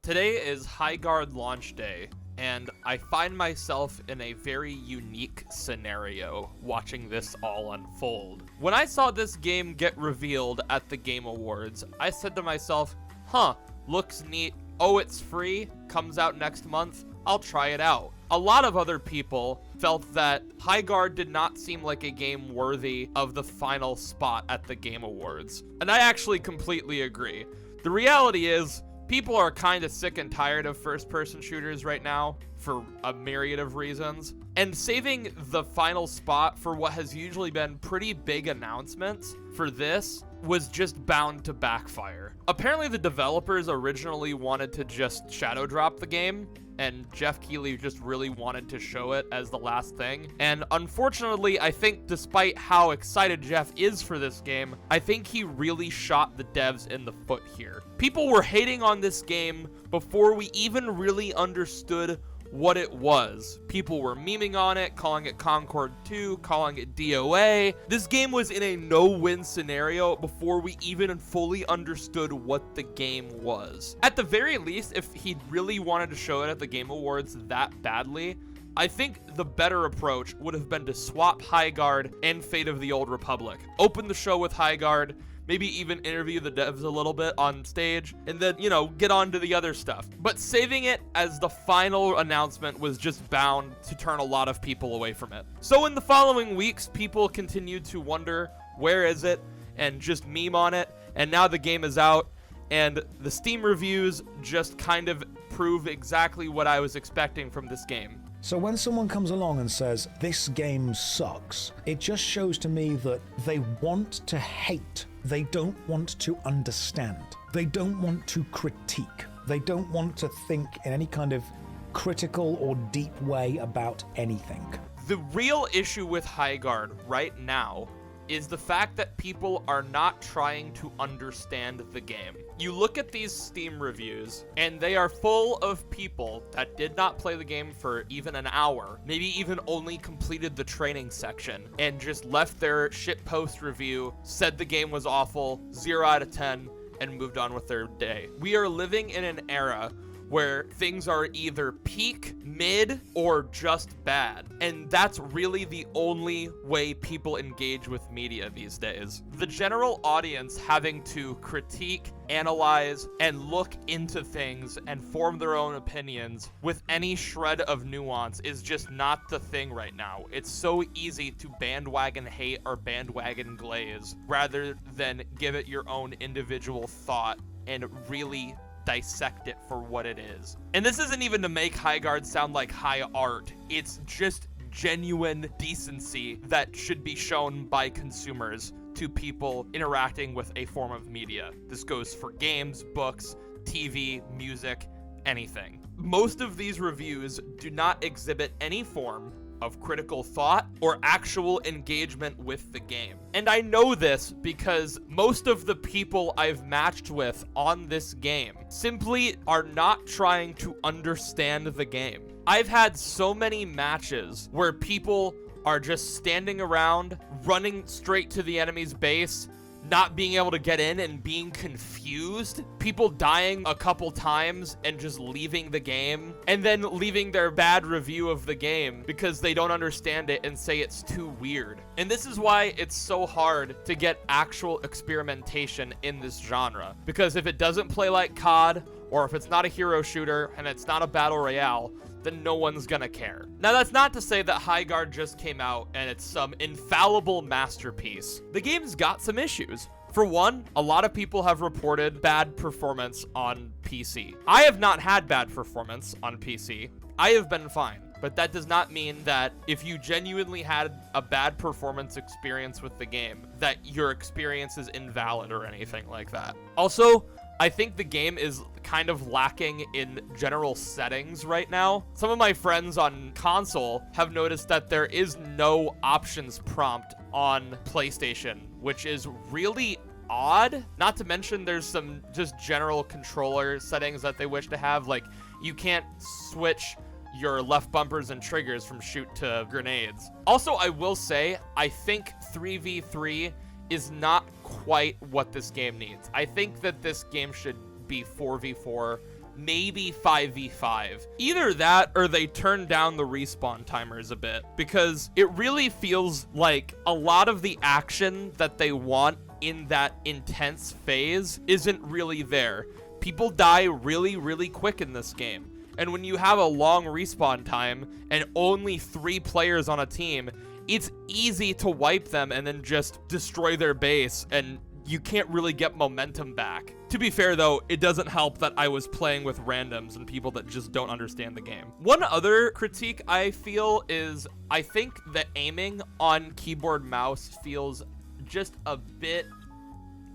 Today is Highguard launch day, and I find myself in a very unique scenario watching this all unfold. When I saw this game get revealed at the Game Awards, I said to myself, looks neat. Oh, it's free, comes out next month, I'll try it out. A lot of other people felt that Highguard did not seem like a game worthy of the final spot at the Game Awards. And I actually completely agree. The reality is, people are kind of sick and tired of first-person shooters right now for a myriad of reasons. And saving the final spot for what has usually been pretty big announcements for this was just bound to backfire. Apparently the developers originally wanted to just shadow drop the game, and Jeff Keighley just really wanted to show it as the last thing. And unfortunately, I think despite how excited Jeff is for this game, I think he really shot the devs in the foot here. People were hating on this game before we even really understood what it was. People were memeing on it, calling it Concord 2, calling it DOA. This game was in a no-win scenario before we even fully understood what the game was. At the very least, if he really wanted to show it at the Game Awards that badly, I think the better approach would have been to swap Highguard and Fate of the Old Republic. Open the show with Highguard, maybe even interview the devs a little bit on stage, and then, get on to the other stuff. But saving it as the final announcement was just bound to turn a lot of people away from it. So in the following weeks, people continued to wonder, where is it? And just meme on it. And now the game is out, and the Steam reviews just kind of prove exactly what I was expecting from this game. So when someone comes along and says, this game sucks, it just shows to me that they want to hate. They don't want to understand. They don't want to critique. They don't want to think in any kind of critical or deep way about anything. The real issue with Highguard right now is the fact that people are not trying to understand the game. You look at these Steam reviews, and they are full of people that did not play the game for even an hour, maybe even only completed the training section, and just left their shitpost review, said the game was awful, 0 out of 10, and moved on with their day. We are living in an era where things are either peak, mid, or just bad. And that's really the only way people engage with media these days. The general audience having to critique, analyze, and look into things and form their own opinions with any shred of nuance is just not the thing right now. It's so easy to bandwagon hate or bandwagon glaze rather than give it your own individual thought and really dissect it for what it is. And this isn't even to make Highguard sound like high art. It's just genuine decency that should be shown by consumers to people interacting with a form of media. This goes for games, books, TV, music, anything. Most of these reviews do not exhibit any form of critical thought or actual engagement with the game. And I know this because most of the people I've matched with on this game simply are not trying to understand the game. I've had so many matches where people are just standing around, running straight to the enemy's base, not being able to get in and being confused, people dying a couple times and just leaving the game, and then leaving their bad review of the game because they don't understand it and say it's too weird. And this is why it's so hard to get actual experimentation in this genre, because if it doesn't play like COD, or if it's not a hero shooter and it's not a battle royale, then no one's gonna care. Now, that's not to say that Highguard just came out and it's some infallible masterpiece. The game's got some issues. For one, a lot of people have reported bad performance on PC. I have not had bad performance on PC. I have been fine. But that does not mean that if you genuinely had a bad performance experience with the game, that your experience is invalid or anything like that. Also, I think the game is kind of lacking in general settings right now. Some of my friends on console have noticed that there is no options prompt on PlayStation, which is really odd. Not to mention there's some just general controller settings that they wish to have, like you can't switch your left bumpers and triggers from shoot to grenades. Also, I will say, I think 3v3 is not quite what this game needs. I think that this game should be 4v4 maybe 5v5. Either that or they turn down the respawn timers a bit, because it really feels like a lot of the action that they want in that intense phase isn't really there. People die really quick in this game. And when you have a long respawn time and only 3 players on a team, it's easy to wipe them and then just destroy their base, and you can't really get momentum back. To be fair though, it doesn't help that I was playing with randoms and people that just don't understand the game. One other critique I feel is I think the aiming on keyboard mouse feels just a bit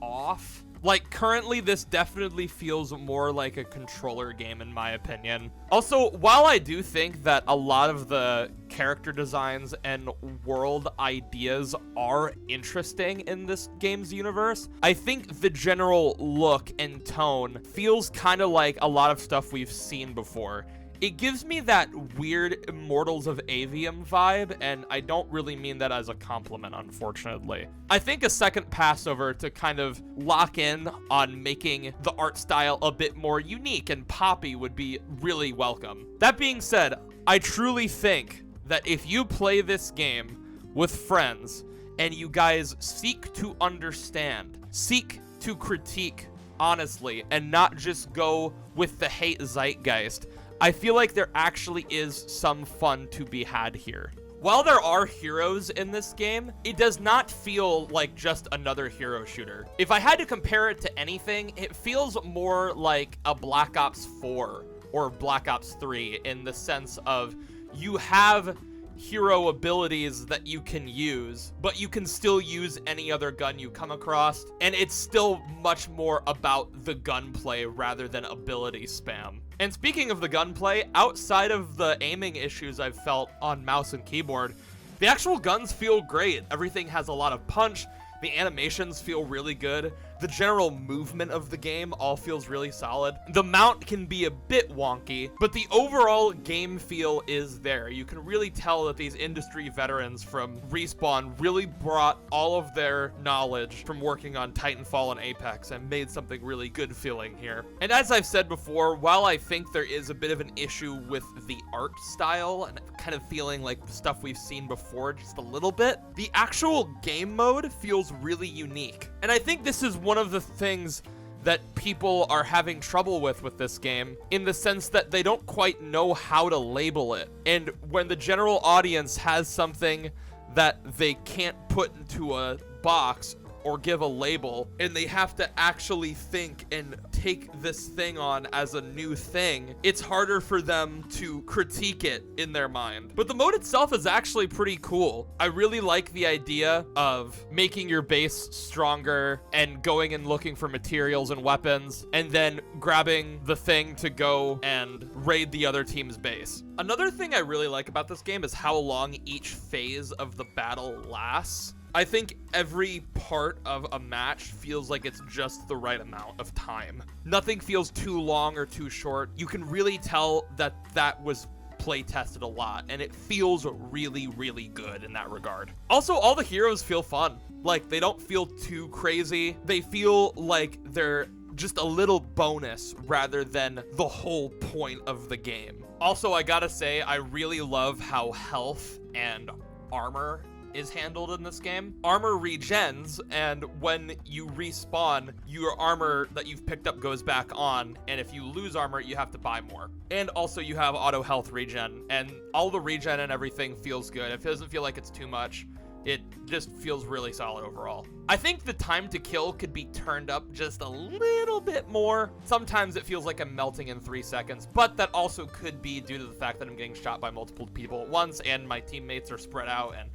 off. Like, currently, this definitely feels more like a controller game, in my opinion. Also, while I do think that a lot of the character designs and world ideas are interesting in this game's universe, I think the general look and tone feels kind of like a lot of stuff we've seen before. It gives me that weird Immortals of Avium vibe, and I don't really mean that as a compliment, unfortunately. I think a second passover to kind of lock in on making the art style a bit more unique and poppy would be really welcome. That being said, I truly think that if you play this game with friends and you guys seek to understand, seek to critique honestly, and not just go with the hate zeitgeist, I feel like there actually is some fun to be had here. While there are heroes in this game, it does not feel like just another hero shooter. If I had to compare it to anything, it feels more like a Black Ops 4 or Black Ops 3 in the sense of you have hero abilities that you can use, but you can still use any other gun you come across, and it's still much more about the gunplay rather than ability spam. And speaking of the gunplay, outside of the aiming issues I've felt on mouse and keyboard, the actual guns feel great. Everything has a lot of punch, the animations feel really good, the general movement of the game all feels really solid. The mount can be a bit wonky, but the overall game feel is there. You can really tell that these industry veterans from Respawn really brought all of their knowledge from working on Titanfall and Apex and made something really good feeling here. And as I've said before, while I think there is a bit of an issue with the art style and kind of feeling like stuff we've seen before just a little bit, the actual game mode feels really unique. And I think this is one of the things that people are having trouble with this game, in the sense that they don't quite know how to label it. And when the general audience has something that they can't put into a box or give a label, and they have to actually think and take this thing on as a new thing, it's harder for them to critique it in their mind. But the mode itself is actually pretty cool. I really like the idea of making your base stronger and going and looking for materials and weapons, and then grabbing the thing to go and raid the other team's base. Another thing I really like about this game is how long each phase of the battle lasts. I think every part of a match feels like it's just the right amount of time. Nothing feels too long or too short. You can really tell that that was play tested a lot, and it feels really good in that regard. Also, all the heroes feel fun. Like, they don't feel too crazy. They feel like they're just a little bonus rather than the whole point of the game. Also, I gotta say, I really love how health and armor is handled in this game. Armor regens, and when you respawn, your armor that you've picked up goes back on, and if you lose armor, you have to buy more. And also you have auto health regen, and all the regen and everything feels good. It doesn't feel like it's too much. It just feels really solid overall. I think the time to kill could be turned up just a little bit more. Sometimes it feels like I'm melting in 3 seconds, but that also could be due to the fact that I'm getting shot by multiple people at once, and my teammates are spread out, and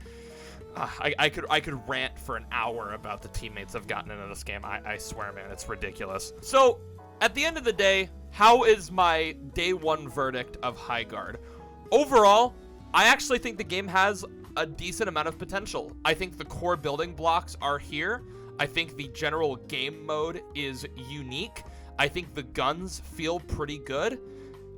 I could rant for an hour about the teammates I've gotten into this game. I swear, man, it's ridiculous. So, at the end of the day, how is my day one verdict of Highguard? Overall, I actually think the game has a decent amount of potential. I think the core building blocks are here. I think the general game mode is unique. I think the guns feel pretty good.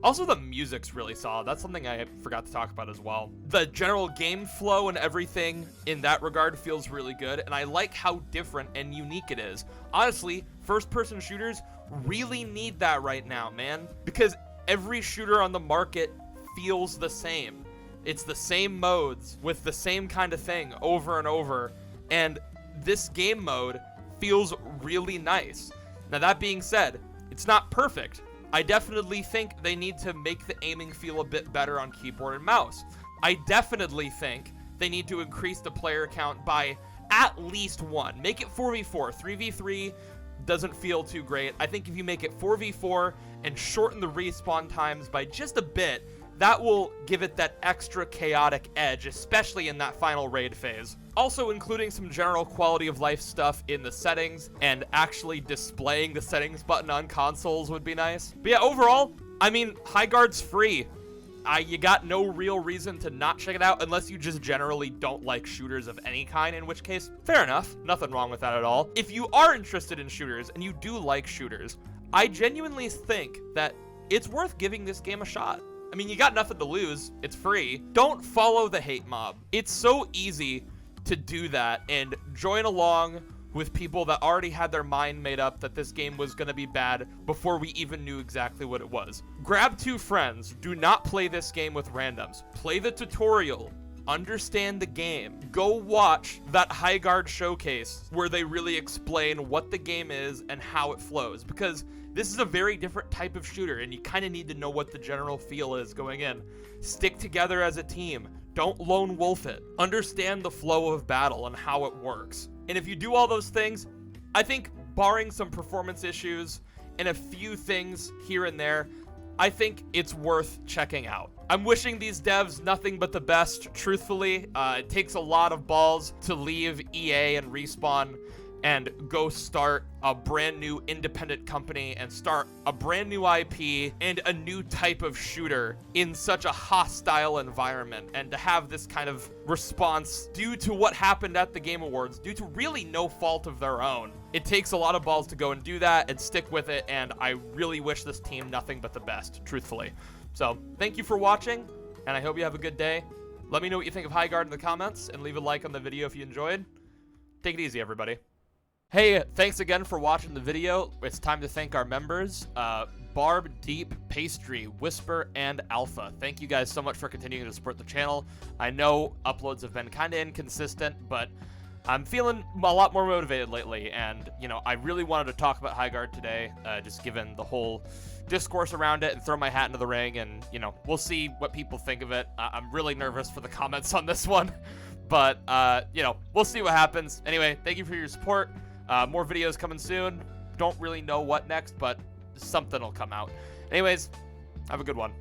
Also, the music's really solid. That's something I forgot to talk about as well. The general game flow and everything in that regard feels really good, and I like how different and unique it is. Honestly, first-person shooters really need that right now, man, because every shooter on the market feels the same. It's the same modes with the same kind of thing over and over, and this game mode feels really nice. Now, that being said, it's not perfect. I definitely think they need to make the aiming feel a bit better on keyboard and mouse. I definitely think they need to increase the player count by at least 1. Make it 4v4. 3v3 doesn't feel too great. I think if you make it 4v4 and shorten the respawn times by just a bit, that will give it that extra chaotic edge, especially in that final raid phase. Also, including some general quality of life stuff in the settings, and actually displaying the settings button on consoles would be nice. But yeah, overall, I mean, Highguard's free. You got no real reason to not check it out unless you just generally don't like shooters of any kind, in which case, fair enough. Nothing wrong with that at all. If you are interested in shooters and you do like shooters, I genuinely think that it's worth giving this game a shot. I mean, you got nothing to lose. It's free. Don't follow the hate mob. It's so easy to do that and join along with people that already had their mind made up that this game was going to be bad before we even knew exactly what it was. Grab 2 friends. Do not play this game with randoms. Play the tutorial. Understand the game. Go watch that Highguard showcase where they really explain what the game is and how it flows, because this is a very different type of shooter and you kind of need to know what the general feel is going in. Stick together as a team. Don't lone wolf it. Understand the flow of battle and how it works. And if you do all those things, I think, barring some performance issues and a few things here and there, I think it's worth checking out. I'm wishing these devs nothing but the best, truthfully. It takes a lot of balls to leave EA and Respawn and go start a brand new independent company and start a brand new IP and a new type of shooter in such a hostile environment, and to have this kind of response due to what happened at the Game Awards, due to really no fault of their own. It takes a lot of balls to go and do that and stick with it, and I really wish this team nothing but the best, truthfully. So, thank you for watching, and I hope you have a good day. Let me know what you think of Highguard in the comments, and leave a like on the video if you enjoyed. Take it easy, everybody. Hey, thanks again for watching the video. It's time to thank our members, Barb, Deep, Pastry, Whisper, and Alpha. Thank you guys so much for continuing to support the channel. I know uploads have been kind of inconsistent, but I'm feeling a lot more motivated lately, and, you know, I really wanted to talk about Highguard today, just given the whole discourse around it, and throw my hat into the ring, and, you know, we'll see what people think of it. I'm really nervous for the comments on this one, but, you know, we'll see what happens. Anyway, thank you for your support. More videos coming soon. Don't really know what next, but something will come out. Anyways, have a good one.